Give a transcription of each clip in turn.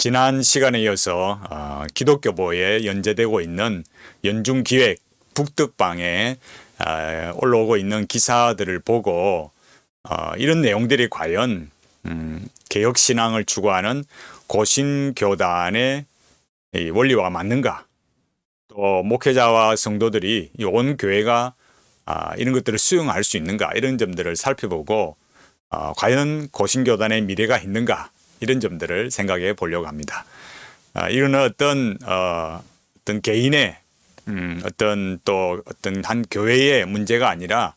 지난 시간에 이어서 기독교보에 연재되고 있는 연중기획 북덕방에 올라오고 있는 기사들을 보고 이런 내용들이 과연 개혁신앙을 추구하는 고신교단의 이 원리와 맞는가, 또 목회자와 성도들이 온 교회가 이런 것들을 수용할 수 있는가, 이런 점들을 살펴보고 과연 고신교단의 미래가 있는가, 이런 점들을 생각해 보려고 합니다. 이거는 어떤 개인의 어떤 한 교회의 문제가 아니라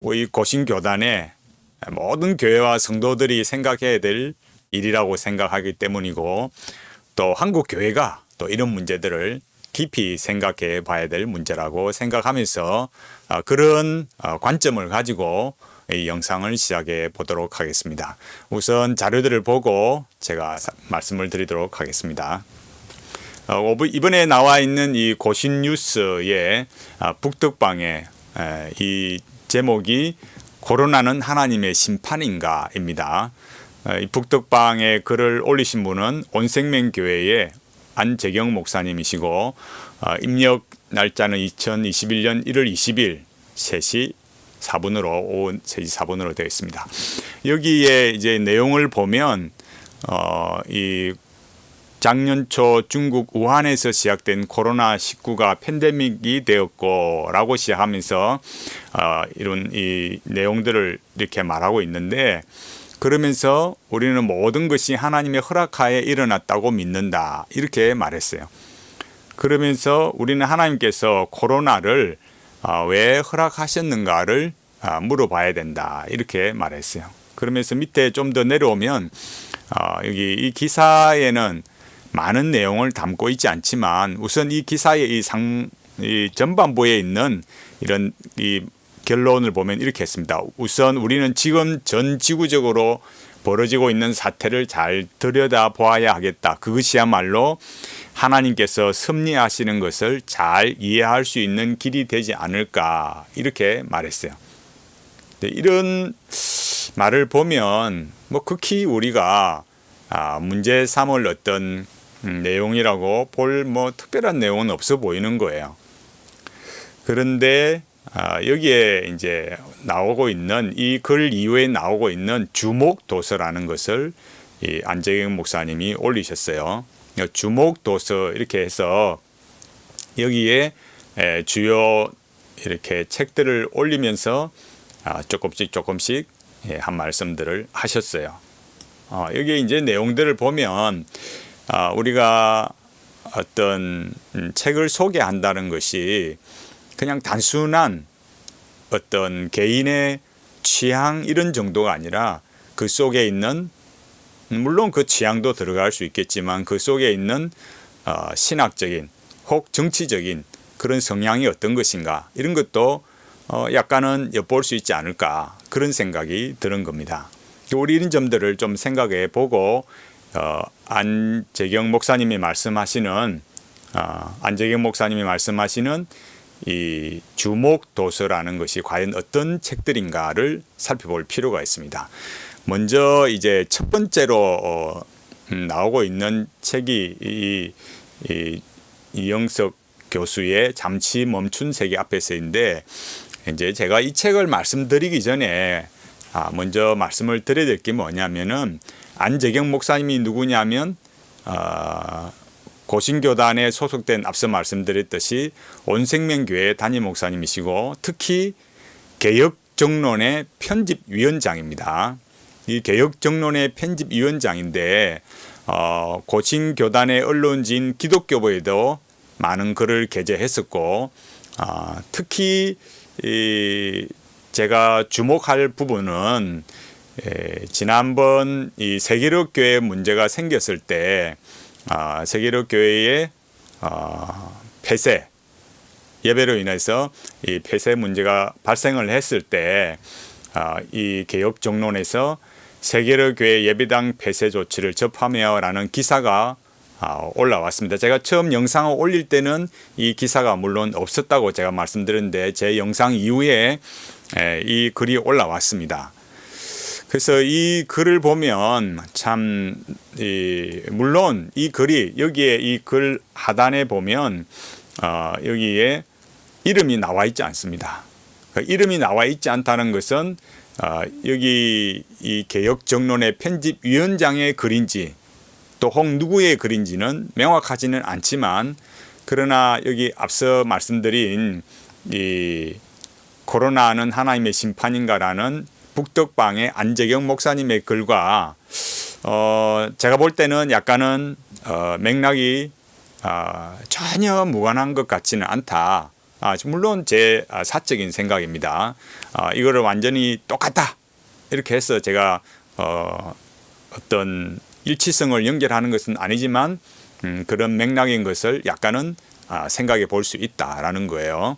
이 고신교단의 모든 교회와 성도들이 생각해야 될 일이라고 생각하기 때문이고, 또 한국 교회가 또 이런 문제들을 깊이 생각해 봐야 될 문제라고 생각하면서 그런 관점을 가지고 이 영상을 시작해 보도록 하겠습니다. 우선 자료들을 보고 제가 말씀을 드리도록 하겠습니다. 이번에 나와 있는 이 고신뉴스의 북덕방에 이 제목이 코로나는 하나님의 심판인가입니다. 이 북덕방에 글을 올리신 분은 온생명교회의 안재경 목사님이시고, 입력 날짜는 2021년 1월 20일 3시 4분으로 오후 3시 4분으로 되어 있습니다. 여기에 이제 내용을 보면 이 작년 초 중국 우한에서 시작된 코로나19가 팬데믹이 되었고라고 시작하면서 이런 이 내용들을 이렇게 말하고 있는데, 그러면서 우리는 모든 것이 하나님의 허락하에 일어났다고 믿는다, 이렇게 말했어요. 그러면서 우리는 하나님께서 코로나를 왜 허락하셨는가를 물어봐야 된다, 이렇게 말했어요. 그러면서 밑에 좀 더 내려오면 여기 이 기사에는 많은 내용을 담고 있지 않지만, 우선 이 기사의 이 전반부에 있는 이런 이 결론을 보면 이렇게 했습니다. 우선 우리는 지금 전 지구적으로 벌어지고 있는 사태를 잘 들여다 보아야 하겠다. 그것이야말로 하나님께서 섭리하시는 것을 잘 이해할 수 있는 길이 되지 않을까, 이렇게 말했어요. 이런 말을 보면 극히 우리가 문제 삼을 어떤 내용이라고 볼 특별한 내용은 없어 보이는 거예요. 그런데 여기에 이제 나오고 있는 이 글 이후에 나오고 있는 주목도서라는 것을 이 안재경 목사님이 올리셨어요. 주목도서 이렇게 해서 여기에 주요 이렇게 책들을 올리면서 조금씩 한 말씀들을 하셨어요. 여기에 이제 내용들을 보면 우리가 어떤 책을 소개한다는 것이 그냥 단순한 어떤 개인의 취향 이런 정도가 아니라, 그 속에 있는, 물론 그 취향도 들어갈 수 있겠지만 그 속에 있는 신학적인 혹 정치적인 그런 성향이 어떤 것인가, 이런 것도 약간은 엿볼 수 있지 않을까, 그런 생각이 드는 겁니다. 우리 이런 점들을 좀 생각해 보고 안재경 목사님이 말씀하시는 이 주목도서라는 것이 과연 어떤 책들인가를 살펴볼 필요가 있습니다. 먼저 이제 첫 번째로 나오고 있는 책이 이영석 교수의 잠시 멈춘 세계 앞에서인데, 이제 제가 이 책을 말씀드리기 전에 먼저 말씀을 드려야 될 게 뭐냐면은, 안재경 목사님이 누구냐면 고신교단에 소속된, 앞서 말씀드렸듯이 온생명교회 담임 목사님이시고, 특히 개혁정론의 편집위원장입니다. 이 개혁정론의 편집위원장인데 고신교단의 언론지인 기독교보에도 많은 글을 게재했었고, 특히 제가 주목할 부분은 지난번 이 세계력교회 문제가 생겼을 때 세계력교회의 폐쇄 예배로 인해서 이 폐쇄 문제가 발생을 했을 때 이 개혁정론에서 세계력교회 예배당 폐쇄 조치를 접하며라는 기사가 올라왔습니다. 제가 처음 영상을 올릴 때는 이 기사가 물론 없었다고 제가 말씀드렸는데, 제 영상 이후에 이 글이 올라왔습니다. 그래서 이 글을 보면 참 물론 이 글이 여기에 이 글 하단에 보면 여기에 이름이 나와 있지 않습니다. 이름이 나와 있지 않다는 것은 여기 이 개혁정론의 편집위원장의 글인지 또 혹 누구의 글인지는 명확하지는 않지만, 그러나 여기 앞서 말씀드린 이 코로나는 하나님의 심판인가라는 북덕방의 안재경 목사님의 글과 제가 볼 때는 약간은 맥락이 전혀 무관한 것 같지는 않다. 물론 제 사적인 생각입니다. 이거를 완전히 똑같다 이렇게 해서 제가 어떤 일치성을 연결하는 것은 아니지만 그런 맥락인 것을 약간은 생각해 볼 수 있다라는 거예요.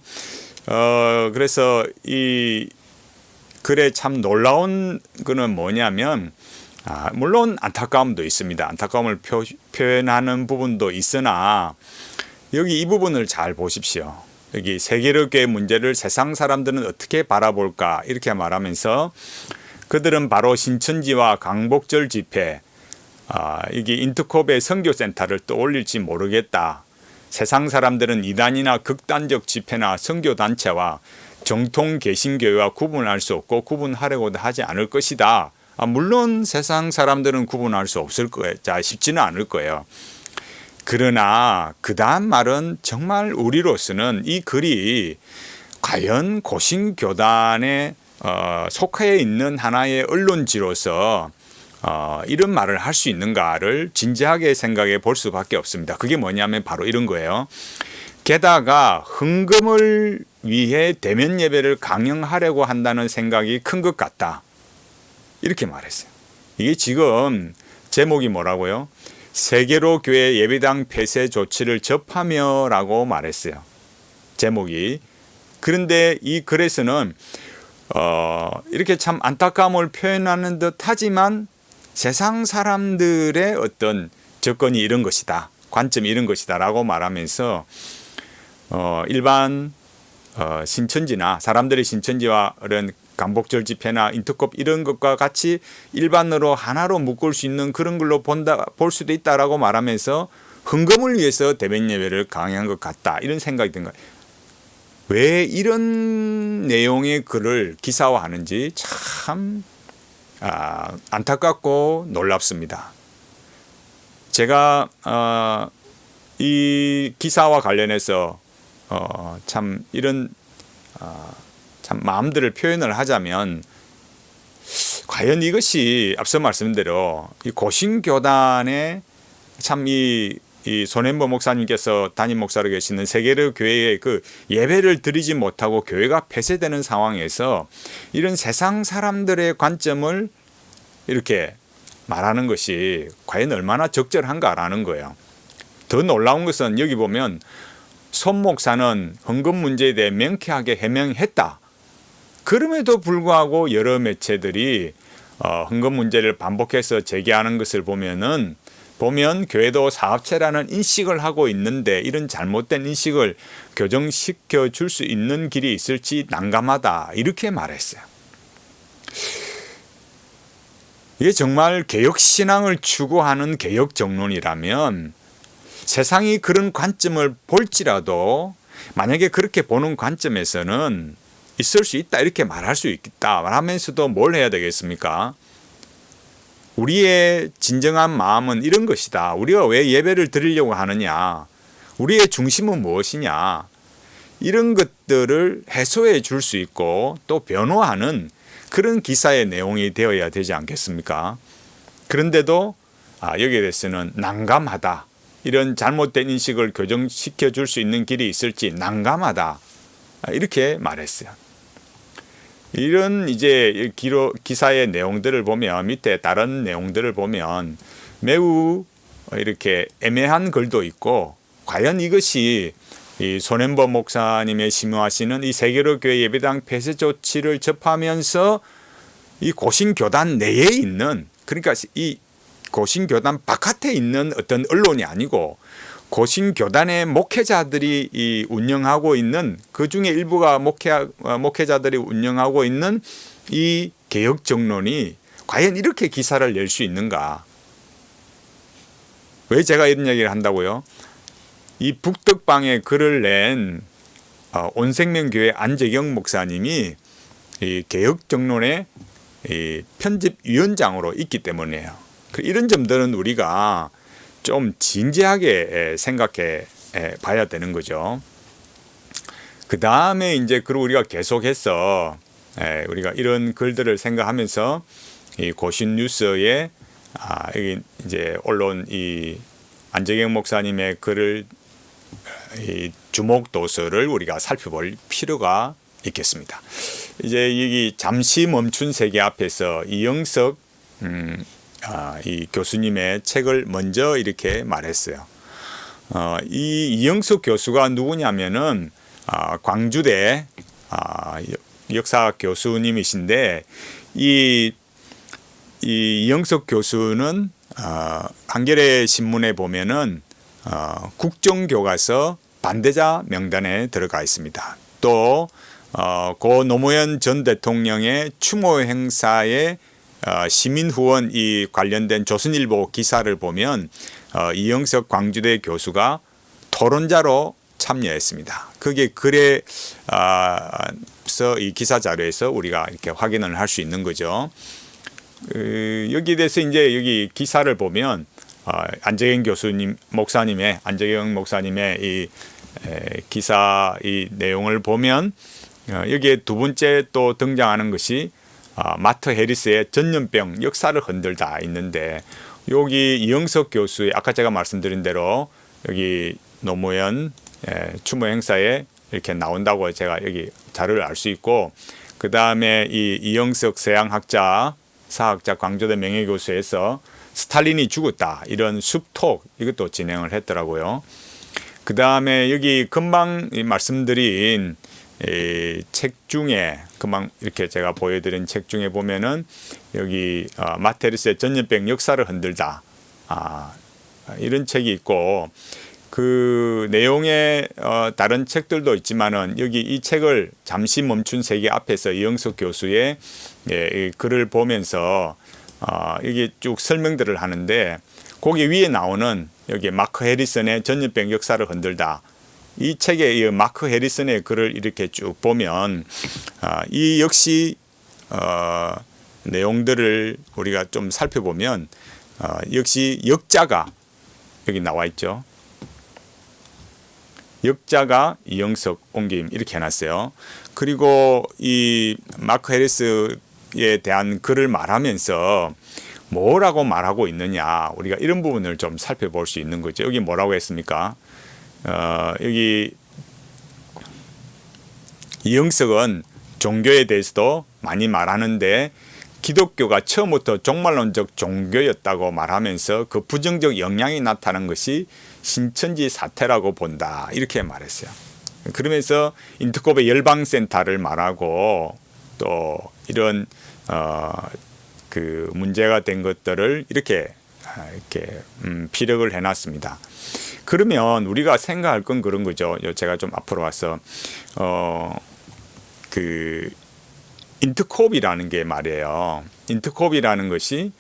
그래서 이 글에 참 놀라운 거는 뭐냐면, 물론 안타까움도 있습니다. 안타까움을 표현하는 부분도 있으나 여기 이 부분을 잘 보십시오. 여기 세계력의 문제를 세상 사람들은 어떻게 바라볼까 이렇게 말하면서, 그들은 바로 신천지와 강복절 집회, 여기 인터콥의 선교센터를 떠올릴지 모르겠다. 세상 사람들은 이단이나 극단적 집회나 선교단체와 정통 개신교회와 구분할 수 없고 구분하려고도 하지 않을 것이다. 물론 세상 사람들은 구분할 수 없을 거예요. 쉽지는 않을 거예요. 그러나 그 다음 말은 정말 우리로서는 이 글이 과연 고신교단에 속해 있는 하나의 언론지로서 이런 말을 할 수 있는가를 진지하게 생각해 볼 수밖에 없습니다. 그게 뭐냐면 바로 이런 거예요. 게다가 헌금을 위해 대면 예배를 강행하려고 한다는 생각이 큰 것 같다. 이렇게 말했어요. 이게 지금 제목이 뭐라고요? 세계로 교회 예배당 폐쇄 조치를 접하며 라고 말했어요. 제목이. 그런데 이 글에서는 이렇게 참 안타까움을 표현하는 듯 하지만 세상 사람들의 어떤 접근이 이런 것이다. 관점이 이런 것이다 라고 말하면서 일반 신천지나 사람들의 신천지와 이런 강복절 집회나 인터콥 이런 것과 같이 일반으로 하나로 묶을 수 있는 그런 걸로 볼 수도 있다라고 말하면서 헌금을 위해서 대면 예배를 강행한 것 같다. 이런 생각이 든 거예요. 왜 이런 내용의 글을 기사화하는지 참 안타깝고 놀랍습니다. 제가 이 기사와 관련해서 참 이런 참 마음들을 표현을 하자면, 과연 이것이 앞서 말씀대로 이 고신교단의 참 이 손현보 목사님께서 담임 목사로 계시는 세계로 교회에 그 예배를 드리지 못하고 교회가 폐쇄되는 상황에서 이런 세상 사람들의 관점을 이렇게 말하는 것이 과연 얼마나 적절한가라는 거예요. 더 놀라운 것은 여기 보면 손 목사는 헌금 문제에 대해 명쾌하게 해명했다. 그럼에도 불구하고 여러 매체들이 헌금 문제를 반복해서 제기하는 것을 보면 교회도 사업체라는 인식을 하고 있는데 이런 잘못된 인식을 교정시켜 줄 수 있는 길이 있을지 난감하다. 이렇게 말했어요. 이게 정말 개혁신앙을 추구하는 개혁정론이라면 세상이 그런 관점을 볼지라도 만약에 그렇게 보는 관점에서는 있을 수 있다 이렇게 말할 수 있다 말하면서도 뭘 해야 되겠습니까? 우리의 진정한 마음은 이런 것이다. 우리가 왜 예배를 드리려고 하느냐? 우리의 중심은 무엇이냐? 이런 것들을 해소해 줄 수 있고 또 변호하는 그런 기사의 내용이 되어야 되지 않겠습니까? 그런데도 여기에 대해서는 난감하다. 이런 잘못된 인식을 교정시켜 줄 수 있는 길이 있을지 난감하다. 이렇게 말했어요. 이런 이제 기사의 내용들을 보면 밑에 다른 내용들을 보면 매우 이렇게 애매한 글도 있고, 과연 이것이 이 손현보 목사님의 심호하시는 이 세계로 교회 예배당 폐쇄 조치를 접하면서 이 고신교단 내에 있는, 그러니까 이 고신교단 바깥에 있는 어떤 언론이 아니고 고신교단의 목회자들이 이 운영하고 있는, 그 중에 일부가 목회자들이 운영하고 있는 이 개혁정론이 과연 이렇게 기사를 낼 수 있는가? 왜 제가 이런 얘기를 한다고요? 이 북덕방에 글을 낸 온생명교회 안재경 목사님이 이 개혁정론의 이 편집위원장으로 있기 때문이에요. 이런 점들은 우리가 좀 진지하게 생각해 봐야 되는 거죠. 그 다음에 이제 그리고 우리가 계속해서 우리가 이런 글들을 생각하면서 이 고신뉴스에 여기 이제 언론 이 안재경 목사님의 글을 이 주목 도서를 우리가 살펴볼 필요가 있겠습니다. 이제 여기 잠시 멈춘 세계 앞에서 이영석 이 교수님의 책을 먼저 이렇게 말했어요. 이 이영석 교수가 누구냐면은 광주대 역사 교수님이신데 이 이영석 교수는 한겨레 신문에 보면은 국정교과서 반대자 명단에 들어가 있습니다. 또 고 노무현 전 대통령의 추모 행사에 시민후원 이 관련된 조선일보 기사를 보면 이영석 광주대 교수가 토론자로 참여했습니다. 그게 글에서 이 기사 자료에서 우리가 이렇게 확인을 할 수 있는 거죠. 여기에 대해서 이제 여기 기사를 보면 안재경 목사님의 이 기사 이 내용을 보면 여기에 두 번째 또 등장하는 것이 마트 해리스의 전염병 역사를 흔들다 있는데 여기 이영석 교수의 아까 제가 말씀드린 대로 여기 노무현 추모 행사에 이렇게 나온다고 제가 여기 자료를 알 수 있고 그 다음에 이 이영석 서양학자 사학자 광주대 명예교수에서 스탈린이 죽었다 이런 숲톡 이것도 진행을 했더라고요. 그 다음에 여기 금방 말씀드린 책 중에 금방 이렇게 제가 보여드린 책 중에 보면은 여기 마테리스의 전염병 역사를 흔들다 이런 책이 있고 그 내용의 다른 책들도 있지만은 여기 이 책을 잠시 멈춘 세계 앞에서 이영석 교수의 이 글을 보면서 여기 쭉 설명들을 하는데 거기 위에 나오는 여기 마크 해리슨의 전염병 역사를 흔들다 이 책의 이 마크 해리슨의 글을 이렇게 쭉 보면 이 역시 내용들을 우리가 좀 살펴보면 역시 역자가 여기 나와 있죠. 역자가 이영석 옹김 이렇게 해놨어요. 그리고 이 마크 해리스에 대한 글을 말하면서 뭐라고 말하고 있느냐 우리가 이런 부분을 좀 살펴볼 수 있는 거죠. 여기 뭐라고 했습니까? 여기 이영석은 종교에 대해서도 많이 말하는데 기독교가 처음부터 종말론적 종교였다고 말하면서 그 부정적 영향이 나타난 것이 신천지 사태라고 본다 이렇게 말했어요. 그러면서 인터콥의 열방센터를 말하고 또 이런 그 문제가 된 것들을 이렇게 피력을 해놨습니다. 그러면 우리가 생각할 건 그런 거죠. 제가 좀 앞으로 와서 그 인터콥이라는 게 말이에요. 인터콥이라는 것이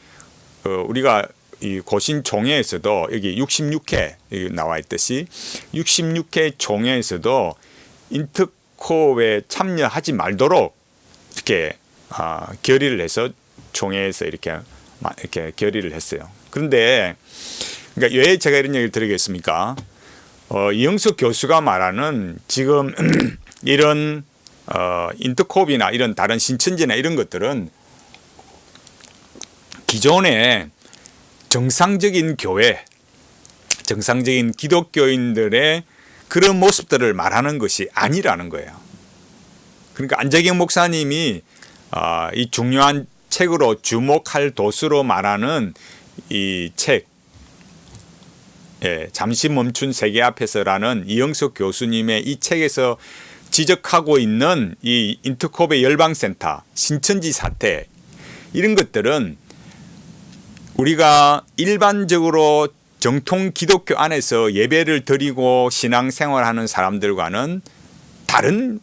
우리가 이 고신 종회에서도 여기 66회 여기 나와 있듯이 66회 종회에서도 인터콥에 참여하지 말도록 이렇게 결의를 해서 종회에서 이렇게 결의를 했어요. 그런데 그러니까 왜 제가 이런 얘기를 드리겠습니까? 이영석 교수가 말하는 지금 이런 인터콥이나 이런 다른 신천지나 이런 것들은 기존의 정상적인 교회, 정상적인 기독교인들의 그런 모습들을 말하는 것이 아니라는 거예요. 그러니까 안재경 목사님이 이 중요한 책으로 주목할 도수로 말하는 이 책, 잠시 멈춘 세계 앞에서라는 이영석 교수님의 이 책에서 지적하고 있는 이 인터콥의 열방센터, 신천지 사태 이런 것들은 우리가 일반적으로 정통 기독교 안에서 예배를 드리고 신앙생활하는 사람들과는 다른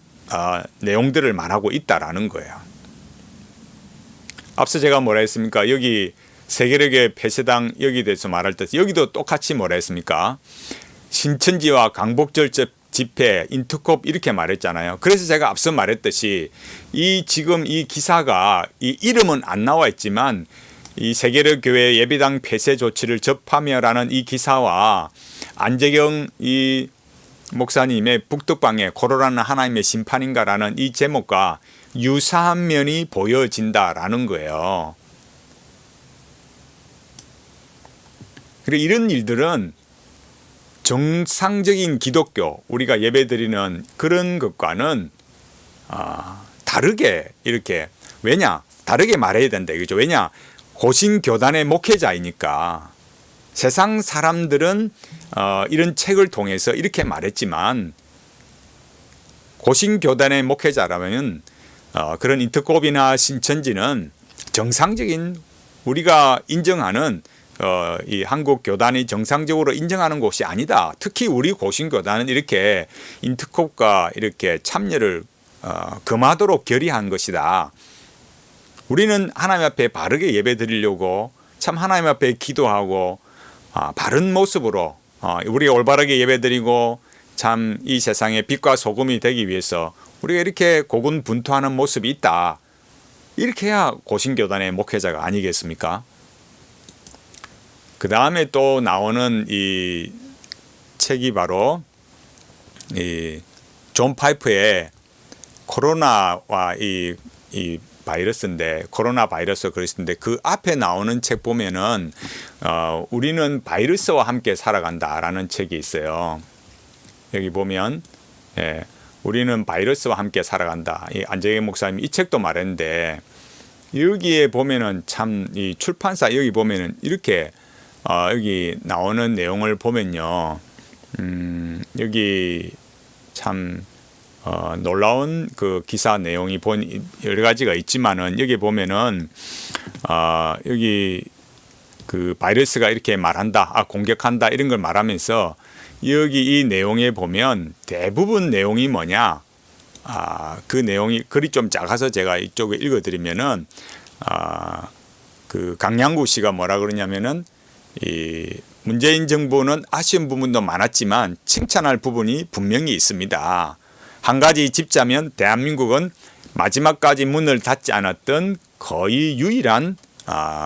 내용들을 말하고 있다라는 거예요. 앞서 제가 뭐라 했습니까? 여기 세계력의 폐쇄당 여기 대해서 말할 때 여기도 똑같이 뭐라 했습니까? 신천지와 강복절 집회, 인터콥 이렇게 말했잖아요. 그래서 제가 앞서 말했듯이 지금 이 기사가 이 이름은 안 나와 있지만 이 세계력 교회 예배당 폐쇄 조치를 접하며라는 이 기사와 안재경 이 목사님의 북덕방에 코로나는 하나님의 심판인가라는 이 제목과 유사한 면이 보여진다라는 거예요. 그리고 이런 일들은 정상적인 기독교, 우리가 예배드리는 그런 것과는 다르게 이렇게, 왜냐? 다르게 말해야 된다 이거죠. 왜냐? 고신교단의 목회자이니까. 세상 사람들은 이런 책을 통해서 이렇게 말했지만 고신교단의 목회자라면 그런 인터콥이나 신천지는 정상적인 우리가 인정하는 이 한국 교단이 정상적으로 인정하는 곳이 아니다. 특히 우리 고신교단은 이렇게 인터콥과 이렇게 참여를 금하도록 결의한 것이다. 우리는 하나님 앞에 바르게 예배 드리려고 참 하나님 앞에 기도하고 바른 모습으로 우리가 올바르게 예배 드리고 참 이 세상의 빛과 소금이 되기 위해서 우리가 이렇게 고군분투하는 모습이 있다. 이렇게 해야 고신교단의 목회자가 아니겠습니까? 그 다음에 또 나오는 이 책이 바로 이 존 파이프의 코로나와 이 바이러스인데, 코로나 바이러스 그랬는데 그 앞에 나오는 책 보면은 우리는 바이러스와 함께 살아간다라는 책이 있어요. 여기 보면 우리는 바이러스와 함께 살아간다. 이 안재경 목사님 이 책도 말했는데 여기에 보면은 참 이 출판사 여기 보면은 이렇게 여기 나오는 내용을 보면요, 여기 참 놀라운 그 기사 내용이 여러 가지가 있지만은 여기 보면은 여기 그 바이러스가 이렇게 말한다, 공격한다 이런 걸 말하면서 여기 이 내용에 보면 대부분 내용이 뭐냐? 그 내용이 글이 좀 작아서 제가 이쪽에 읽어드리면은 그 강양구 씨가 뭐라 그러냐면은 이 문재인 정부는 아쉬운 부분도 많았지만 칭찬할 부분이 분명히 있습니다. 한 가지 짚자면 대한민국은 마지막까지 문을 닫지 않았던 거의 유일한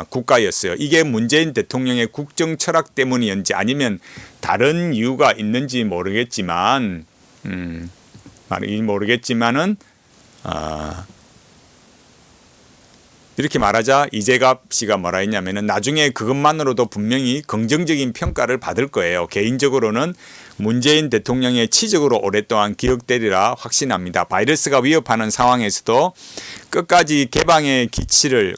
국가였어요. 이게 문재인 대통령의 국정 철학 때문이었는지 아니면 다른 이유가 있는지 모르겠지만은 이렇게 말하자 이재갑 씨가 뭐라 했냐면은 나중에 그것만으로도 분명히 긍정적인 평가를 받을 거예요. 개인적으로는 문재인 대통령의 치적으로 오랫동안 기억되리라 확신합니다. 바이러스가 위협하는 상황에서도 끝까지 개방의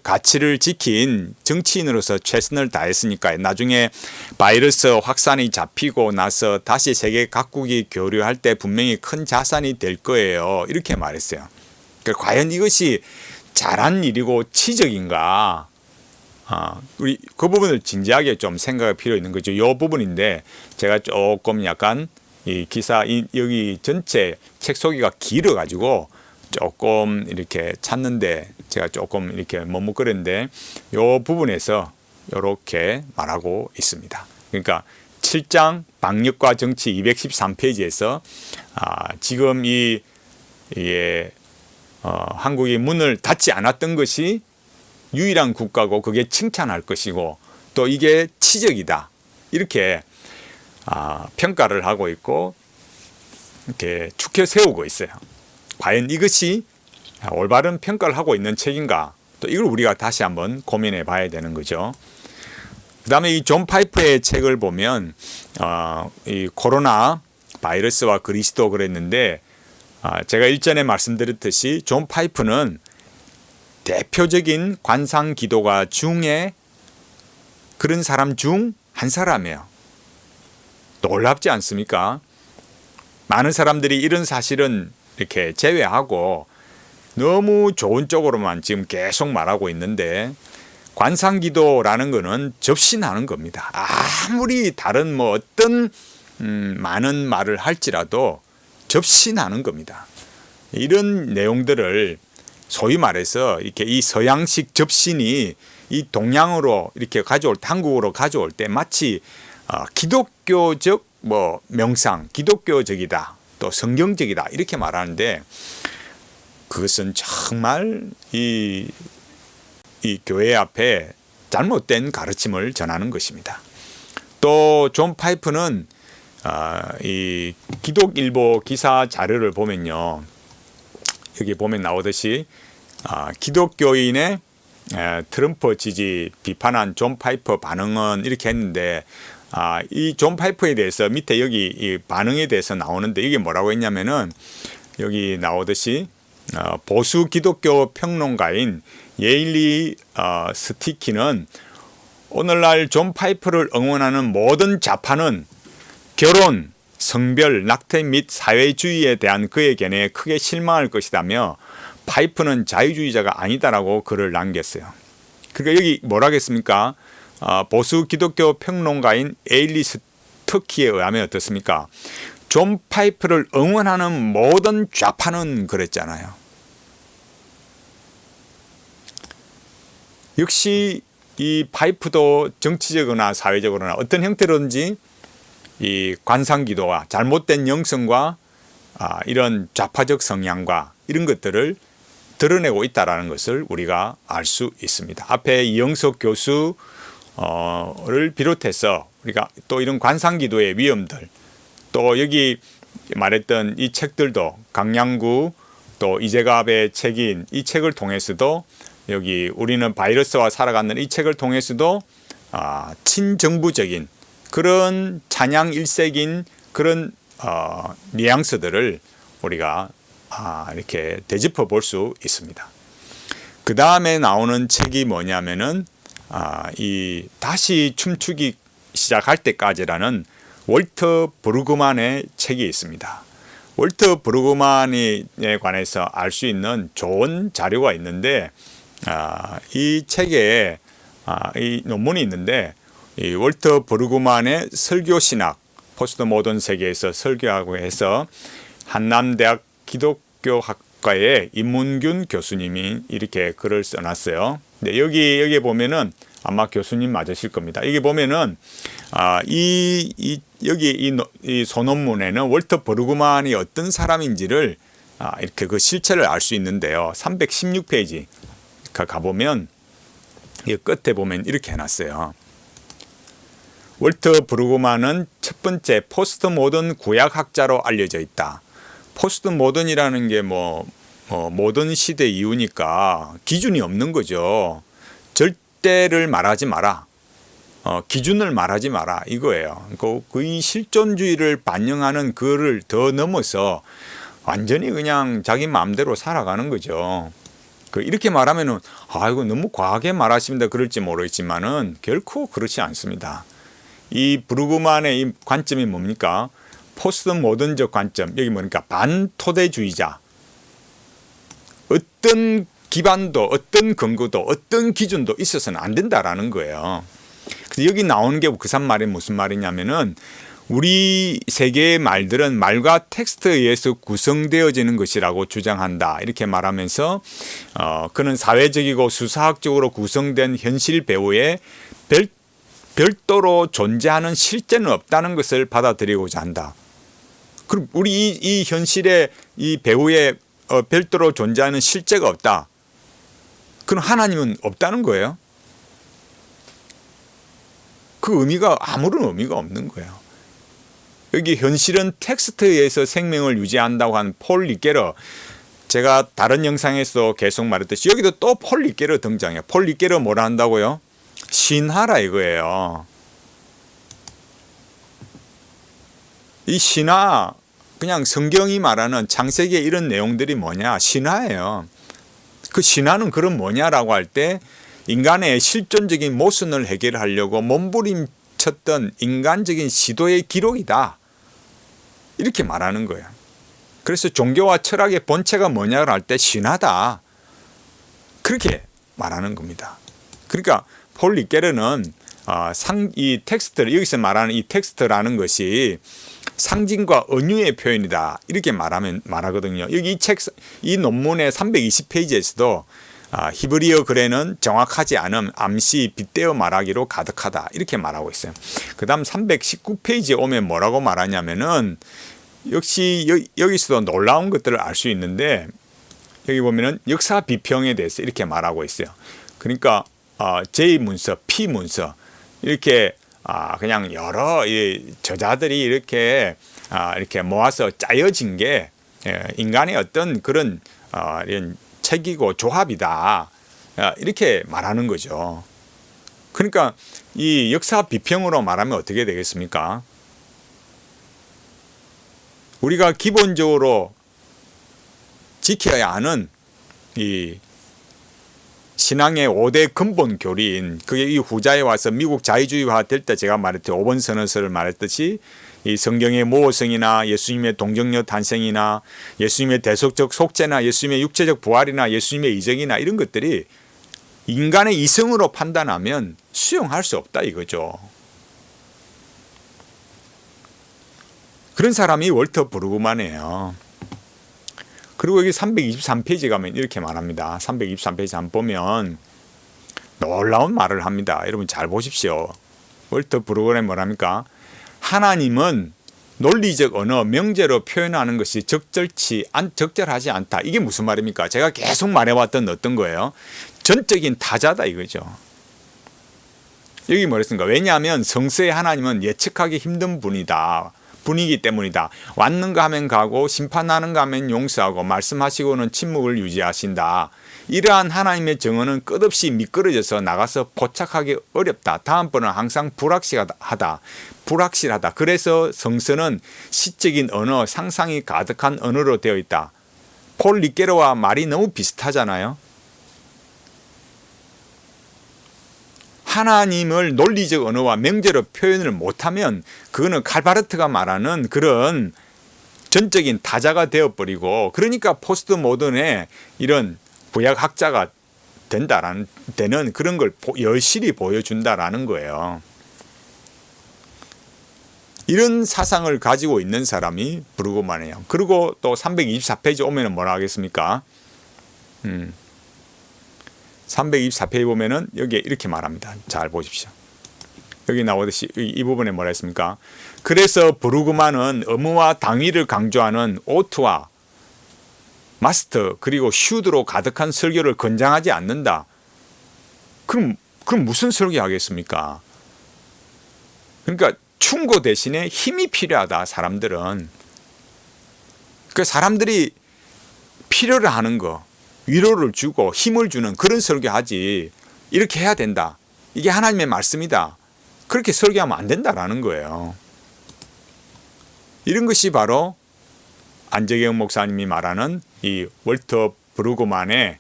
가치를 지킨 정치인으로서 최선을 다했으니까요. 나중에 바이러스 확산이 잡히고 나서 다시 세계 각국이 교류할 때 분명히 큰 자산이 될 거예요. 이렇게 말했어요. 그러니까 과연 이것이 잘한 일이고 치적인가? 우리 그 부분을 진지하게 좀 생각할 필요 있는 거죠. 이 부분인데 제가 조금 약간 이 기사 여기 전체 책 소개가 길어가지고 조금 이렇게 찾는데 제가 조금 이렇게 머뭇거렸는데 이 부분에서 이렇게 말하고 있습니다. 그러니까 7장 방역과 정치 213페이지에서 지금 한국이 문을 닫지 않았던 것이 유일한 국가고 그게 칭찬할 것이고 또 이게 치적이다 이렇게 평가를 하고 있고 이렇게 축혀 세우고 있어요. 과연 이것이 올바른 평가를 하고 있는 책인가? 또 이걸 우리가 다시 한번 고민해 봐야 되는 거죠. 그 다음에 이 존 파이프의 책을 보면 이 코로나 바이러스와 그리스도 그랬는데 제가 일전에 말씀드렸듯이 존 파이프는 대표적인 관상 기도가 중에 그런 사람 중 한 사람이에요. 놀랍지 않습니까? 많은 사람들이 이런 사실은 이렇게 제외하고 너무 좋은 쪽으로만 지금 계속 말하고 있는데 관상 기도라는 거는 접신하는 겁니다. 아무리 다른 어떤 많은 말을 할지라도 접신하는 겁니다. 이런 내용들을 소위 말해서 이렇게 이 서양식 접신이 이 동양으로 이렇게 가져올 때, 한국으로 가져올 때 마치 기독교적 뭐 명상, 기독교적이다, 또 성경적이다 이렇게 말하는데 그것은 정말 이 교회 앞에 잘못된 가르침을 전하는 것입니다. 또 존 파이프는 이 기독일보 기사 자료를 보면요, 여기 보면 나오듯이 기독교인의 트럼프 지지 비판한 존 파이프 반응은 이렇게 했는데, 이 존 파이프에 대해서 밑에 여기 이 반응에 대해서 나오는데 이게 뭐라고 했냐면은 여기 나오듯이 보수 기독교 평론가인 예일리 스티키는 오늘날 존 파이프를 응원하는 모든 좌파는 결혼, 성별, 낙태 및 사회주의에 대한 그의 견해에 크게 실망할 것이다며 파이프는 자유주의자가 아니다라고 글을 남겼어요. 그러니까 여기 뭐라겠습니까? 보수 기독교 평론가인 에일리 스티키에 의하면 어떻습니까? 존 파이프를 응원하는 모든 좌파는 그랬잖아요. 역시 이 파이프도 정치적이나 사회적으로나 어떤 형태로든지 이 관상기도와 잘못된 영성과 이런 좌파적 성향과 이런 것들을 드러내고 있다는 것을 우리가 알 수 있습니다. 앞에 이영석 교수를 비롯해서 우리가 또 이런 관상기도의 위험들, 또 여기 말했던 이 책들도 강양구 또 이재갑의 책인 이 책을 통해서도 여기 우리는 바이러스와 살아가는 이 책을 통해서도 친정부적인 그런 찬양 일색인 그런 뉘앙스들을 우리가 이렇게 되짚어 볼 수 있습니다. 그 다음에 나오는 책이 뭐냐면은 이 다시 춤추기 시작할 때까지라는 월터 브루그만의 책이 있습니다. 월터 브루그만에 관해서 알 수 있는 좋은 자료가 있는데 이 책에 이 논문이 있는데 이 월터 브루그만의 설교신학, 포스트 모던 세계에서 설교하고 해서 한남대학 기독교학과의 임문균 교수님이 이렇게 글을 써놨어요. 근데 여기에 보면은 아마 교수님 맞으실 겁니다. 여기 보면은 여기 이 소논문에는 월터 브루그만이 어떤 사람인지를 이렇게 그 실체를 알 수 있는데요. 316페이지 가보면 이 끝에 보면 이렇게 해놨어요. 월터 브루그만은 첫 번째 포스트 모던 구약학자로 알려져 있다. 포스트 모던이라는 게 모던 시대 이후니까 기준이 없는 거죠. 절대를 말하지 마라. 기준을 말하지 마라 이거예요. 거의 실존주의를 반영하는 그를 더 넘어서 완전히 그냥 자기 마음대로 살아가는 거죠. 이렇게 말하면은 이거 너무 과하게 말하십니다 그럴지 모르겠지만은 결코 그렇지 않습니다. 이 브루그만의 이 관점이 뭡니까? 포스트 모던적 관점, 여기 뭐니까 반토대주의자. 어떤 기반도, 어떤 근거도, 어떤 기준도 있어서는 안 된다라는 거예요. 그래서 여기 나오는 게 그 말이 무슨 말이냐면은 우리 세계의 말들은 말과 텍스트에 의해서 구성되어지는 것이라고 주장한다. 이렇게 말하면서 그는 사회적이고 수사학적으로 구성된 현실 배우에 별도로 존재하는 실제는 없다는 것을 받아들이고자 한다. 그럼 우리 이 현실에 이 배우에 별도로 존재하는 실제가 없다. 그럼 하나님은 없다는 거예요. 그 의미가 아무런 의미가 없는 거예요. 여기 현실은 텍스트에 의해서 생명을 유지한다고 한 폴 리게러, 제가 다른 영상에서 계속 말했듯이 여기도 또 폴 리게러 등장해요. 폴 리게러 뭐라 한다고요? 신하라 이거예요. 이 신하, 그냥 성경이 말하는 창세기에 이런 내용들이 뭐냐? 신하예요. 그 신하는 그런 뭐냐라고 할 때 인간의 실존적인 모순을 해결하려고 몸부림쳤던 인간적인 시도의 기록이다. 이렇게 말하는 거예요. 그래서 종교와 철학의 본체가 뭐냐고 할 때 신하다. 그렇게 말하는 겁니다. 그러니까 폴 리게르는 이 텍스트를, 여기서 말하는 이 텍스트라는 것이 상징과 은유의 표현이다. 이렇게 말하거든요. 여기 이 논문의 320페이지에서도 히브리어 글에는 정확하지 않음, 암시, 빗대어 말하기로 가득하다. 이렇게 말하고 있어요. 그 다음 319페이지에 오면 뭐라고 말하냐면은 역시 여기서도 놀라운 것들을 알 수 있는데 여기 보면은 역사 비평에 대해서 이렇게 말하고 있어요. 그러니까 J 문서, P 문서 이렇게 그냥 여러 저자들이 이렇게 모아서 짜여진 게 인간의 어떤 그런 이런 책이고 조합이다. 이렇게 말하는 거죠. 그러니까 이 역사 비평으로 말하면 어떻게 되겠습니까? 우리가 기본적으로 지켜야 하는 이 신앙의 5대 근본 교리인 그게 이 후자에 와서 미국 자유주의화 될 때 제가 말했듯이 5번 선언서를 말했듯이 이 성경의 모호성이나 예수님의 동정녀 탄생이나 예수님의 대속적 속죄나 예수님의 육체적 부활이나 예수님의 이적이나 이런 것들이 인간의 이성으로 판단하면 수용할 수 없다 이거죠. 그런 사람이 월터 브루그만이에요. 그리고 여기 323페이지 가면 이렇게 말합니다. 323페이지 한번 보면 놀라운 말을 합니다. 여러분 잘 보십시오. 월터 브루그만이 뭐랍니까? 하나님은 논리적 언어, 명제로 표현하는 것이 적절하지 않다. 이게 무슨 말입니까? 제가 계속 말해왔던 어떤 거예요? 전적인 타자다 이거죠. 여기 뭐랬습니까? 왜냐하면 성서의 하나님은 예측하기 힘든 분이기 때문이다. 왔는가 하면 가고 심판하는가 하면 용서하고 말씀하시고는 침묵을 유지하신다. 이러한 하나님의 정언은 끝없이 미끄러져서 나가서 포착하기 어렵다. 다음번은 항상 불확실하다. 그래서 성서는 시적인 언어, 상상이 가득한 언어로 되어 있다. 폴 리케로와 말이 너무 비슷하잖아요. 하나님을 논리적 언어와 명제로 표현을 못하면 그거는 칼바르트가 말하는 그런 전적인 타자가 되어버리고 그러니까 포스트 모던의 이런 부약학자가 되는 그런 걸 여실히 보여준다라는 거예요. 이런 사상을 가지고 있는 사람이 브루그만이에요. 그리고 또 324페이지 오면 뭐라 하겠습니까? 324페이지 보면은 여기에 이렇게 말합니다. 잘 보십시오. 여기 나오듯이 이 부분에 뭐라 했습니까? 그래서 브루그만은 의무와 당위를 강조하는 오트와 마스터 그리고 슈드로 가득한 설교를 권장하지 않는다. 그럼 무슨 설교하겠습니까? 그러니까 충고 대신에 힘이 필요하다. 사람들은. 그 사람들이 필요로 하는 거. 위로를 주고 힘을 주는 그런 설교하지 이렇게 해야 된다. 이게 하나님의 말씀이다. 그렇게 설교하면 안 된다라는 거예요. 이런 것이 바로 안재경 목사님이 말하는 이 월터 브루그만의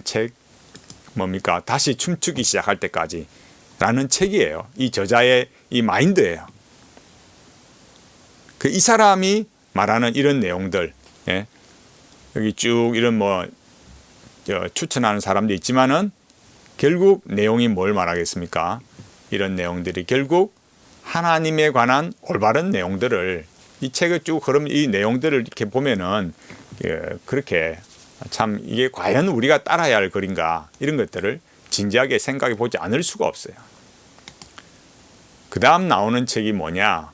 책 뭡니까? 다시 춤추기 시작할 때까지 라는 책이에요. 이 저자의 이 마인드예요. 이 사람이 말하는 이런 내용들 여기 쭉 이런 추천하는 사람도 있지만은 결국 내용이 뭘 말하겠습니까? 이런 내용들이 결국 하나님에 관한 올바른 내용들을 이 책을 쭉 그럼 이 내용들을 이렇게 보면은 그렇게 참 이게 과연 우리가 따라야 할 글인가 이런 것들을 진지하게 생각해 보지 않을 수가 없어요. 그 다음 나오는 책이 뭐냐?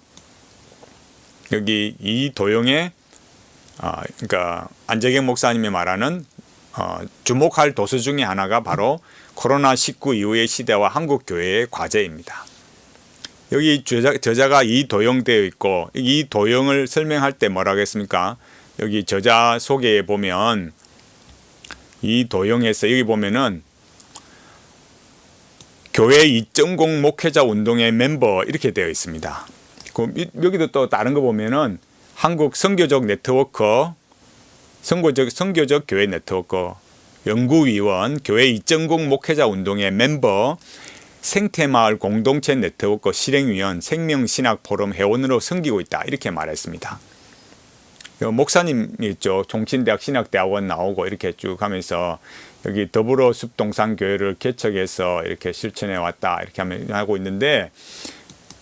여기 이도영의 그러니까 안재경 목사님이 말하는 주목할 도서 중에 하나가 바로 코로나19 이후의 시대와 한국 교회의 과제입니다. 여기 저자가 이도영 되어 있고 이 도영을 설명할 때 뭐라고 했습니까? 여기 저자 소개에 보면 이도영에서 여기 보면은 교회 2.0 목회자 운동의 멤버 이렇게 되어 있습니다. 여기도 또 다른 거 보면은 한국 선교적 네트워크, 선교적 교회 네트워크, 연구위원, 교회 2.0 목회자 운동의 멤버, 생태마을 공동체 네트워크 실행위원, 생명신학포럼 회원으로 섬기고 있다. 이렇게 말했습니다. 목사님이 있죠. 종친대학 신학대학원 나오고 이렇게 쭉 하면서 여기 더불어 숲동산 교회를 개척해서 이렇게 실천해 왔다. 이렇게 하고 있는데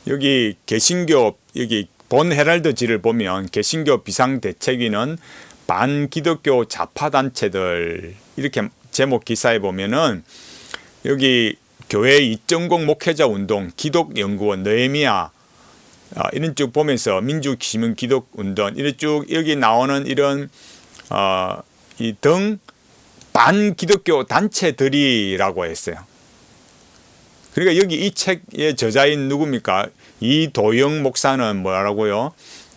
여기 개신교 여기 본 헤럴드지를 보면 개신교 비상대책위는 반기독교 좌파단체들 이렇게 제목 기사에 보면은 여기 교회 2.0 목회자 운동, 기독연구원, 느헤미야 이런 쭉 보면서 민주기문 기독운동 이런 쭉 여기 나오는 이런 이 등 반기독교 단체들이라고 했어요. 그러니까 여기 이 책의 저자인 누굽니까? 이도영 목사는 뭐라고요?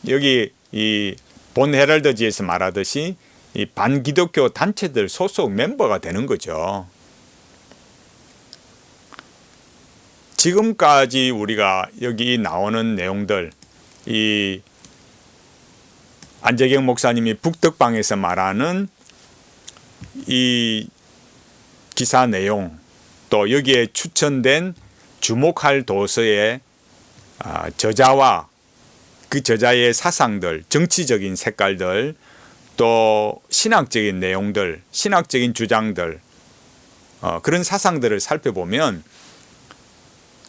여기 이 본 헤럴드지에서 말하듯이 이 반기독교 단체들 소속 멤버가 되는 거죠. 지금까지 우리가 여기 나오는 내용들, 이 안재경 목사님이 북덕방에서 말하는 이 기사 내용, 또 여기에 추천된 주목할 도서의 저자와 그 저자의 사상들, 정치적인 색깔들, 또 신학적인 내용들, 신학적인 주장들, 그런 사상들을 살펴보면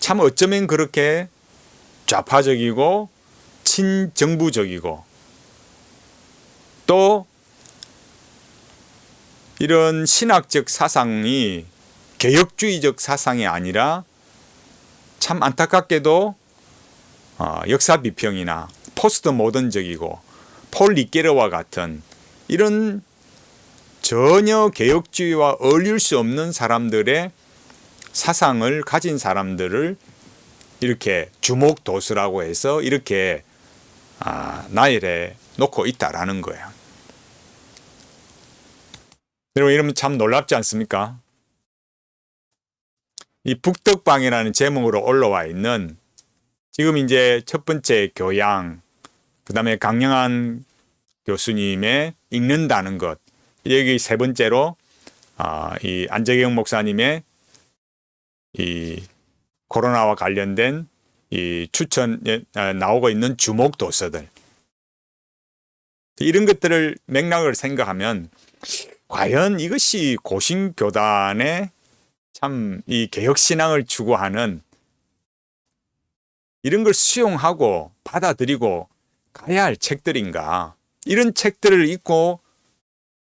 참 어쩌면 그렇게 좌파적이고 친정부적이고 또 이런 신학적 사상이 개혁주의적 사상이 아니라 참 안타깝게도 역사 비평이나 포스트 모던적이고 폴 리게르와 같은 이런 전혀 개혁주의와 어울릴 수 없는 사람들의 사상을 가진 사람들을 이렇게 주목 도수라고 해서 이렇게 나열해 놓고 있다라는 거예요. 여러분 이러면 참 놀랍지 않습니까? 이 북덕방이라는 제목으로 올라와 있는 지금 이제 첫 번째 교양, 그 다음에 강영한 교수님의 읽는다는 것, 여기 세 번째로 이 안재경 목사님의 이 코로나와 관련된 이 추천에 나오고 있는 주목 도서들, 이런 것들을 맥락을 생각하면 과연 이것이 고신교단의 참 이 개혁신앙을 추구하는 이런 걸 수용하고 받아들이고 가야 할 책들인가? 이런 책들을 읽고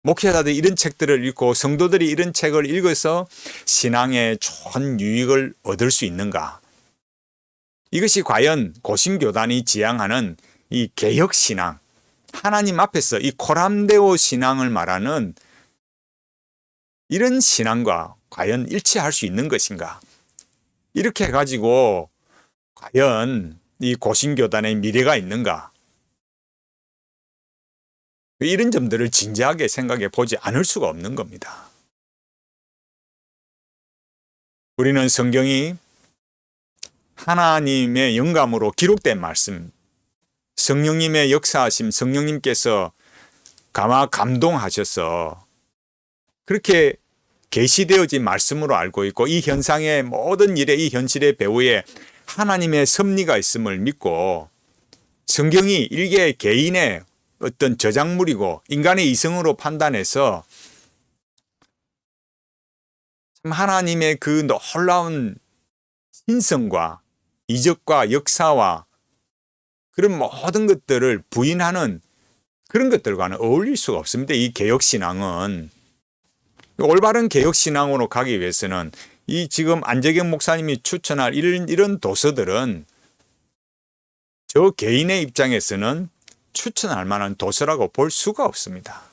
목회자들이 이런 책들을 읽고 성도들이 이런 책을 읽어서 신앙에 좋은 유익을 얻을 수 있는가? 이것이 과연 고신교단이 지향하는 이 개혁신앙, 하나님 앞에서 이 코람데오 신앙을 말하는 이런 신앙과 과연 일치할 수 있는 것인가? 이렇게 해가지고 과연 이 고신교단의 미래가 있는가? 이런 점들을 진지하게 생각해 보지 않을 수가 없는 겁니다. 우리는 성경이 하나님의 영감으로 기록된 말씀, 성령님의 역사하심, 성령님께서 감동하셔서 그렇게 계시되어진 말씀으로 알고 있고 이 현상의 모든 일의 이 현실의 배후에 하나님의 섭리가 있음을 믿고 성경이 일개 개인의 어떤 저작물이고 인간의 이성으로 판단해서 하나님의 그 놀라운 신성과 이적과 역사와 그런 모든 것들을 부인하는 그런 것들과는 어울릴 수가 없습니다. 이 개혁신앙은. 올바른 개혁신앙으로 가기 위해서는 이 지금 안재경 목사님이 추천할 이런 도서들은 저 개인의 입장에서는 추천할 만한 도서라고 볼 수가 없습니다.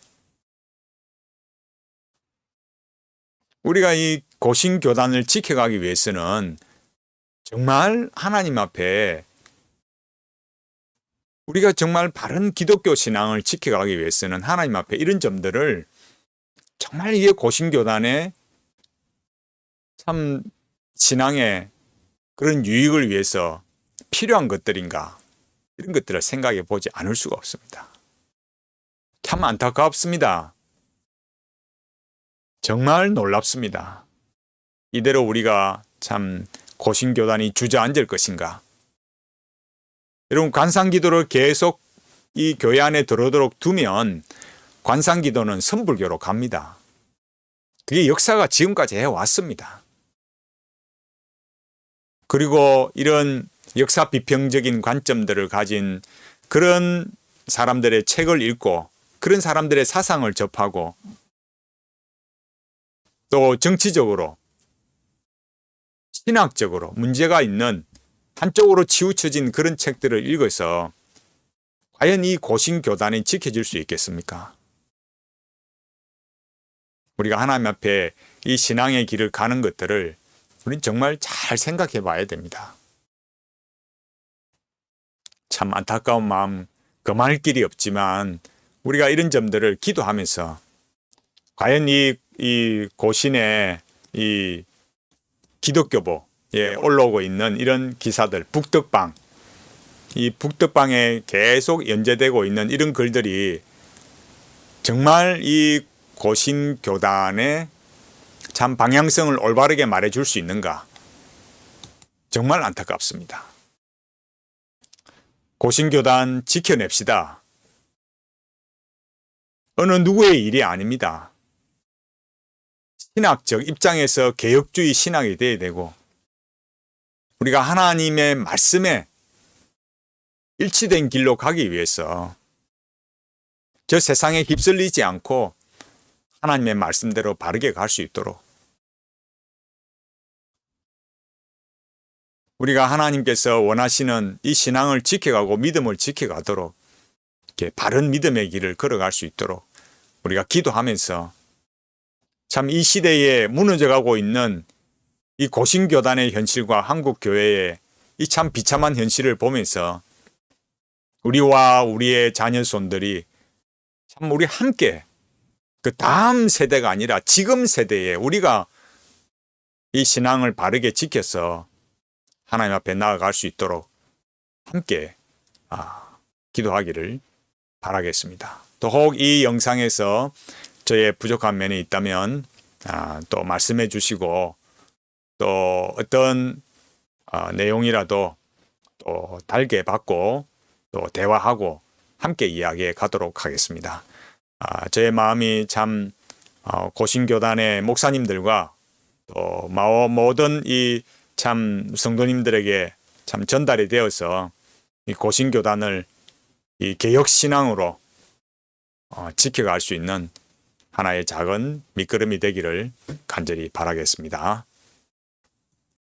우리가 이 고신교단을 지켜가기 위해서는 정말 하나님 앞에 우리가 정말 바른 기독교 신앙을 지켜가기 위해서는 하나님 앞에 이런 점들을 정말 이게 고신교단의 참 신앙의 그런 유익을 위해서 필요한 것들인가 이런 것들을 생각해 보지 않을 수가 없습니다. 참 안타깝습니다. 정말 놀랍습니다. 이대로 우리가 참 고신교단이 주저앉을 것인가? 여러분 관상기도를 계속 이 교회 안에 들어오도록 두면 관상기도는 선불교로 갑니다. 그게 역사가 지금까지 해왔습니다. 그리고 이런 역사 비평적인 관점들을 가진 그런 사람들의 책을 읽고 그런 사람들의 사상을 접하고 또 정치적으로 신학적으로 문제가 있는 한쪽으로 치우쳐진 그런 책들을 읽어서 과연 이 고신교단이 지켜질 수 있겠습니까? 우리가 하나님 앞에 이 신앙의 길을 가는 것들을 우리는 정말 잘 생각해 봐야 됩니다. 참 안타까운 마음, 금할 길이 없지만 우리가 이런 점들을 기도하면서 과연 이 고신의 이 기독교보에 올라오고 있는 이런 기사들, 북덕방, 이 북덕방에 계속 연재되고 있는 이런 글들이 정말 이 고신교단의 참 방향성을 올바르게 말해줄 수 있는가? 정말 안타깝습니다. 고신교단 지켜냅시다. 어느 누구의 일이 아닙니다. 신학적 입장에서 개혁주의 신학이 되어야 되고 우리가 하나님의 말씀에 일치된 길로 가기 위해서 저 세상에 휩쓸리지 않고 하나님의 말씀대로 바르게 갈 수 있도록 우리가 하나님께서 원하시는 이 신앙을 지켜가고 믿음을 지켜가도록 이렇게 바른 믿음의 길을 걸어갈 수 있도록 우리가 기도하면서 참 이 시대에 무너져가고 있는 이 고신교단의 현실과 한국교회의 이 참 비참한 현실을 보면서 우리와 우리의 자녀손들이 참 우리 함께 그 다음 세대가 아니라 지금 세대에 우리가 이 신앙을 바르게 지켜서 하나님 앞에 나아갈 수 있도록 함께 기도하기를 바라겠습니다. 더욱 이 영상에서 저의 부족한 면이 있다면 또 말씀해 주시고 또 어떤 내용이라도 또 달게 받고 또 대화하고 함께 이야기해 가도록 하겠습니다. 저의 마음이 참 고신교단의 목사님들과 또 모든 이 참 성도님들에게 참 전달이 되어서 이 고신교단을 이 개혁신앙으로 지켜갈 수 있는 하나의 작은 밑거름이 되기를 간절히 바라겠습니다.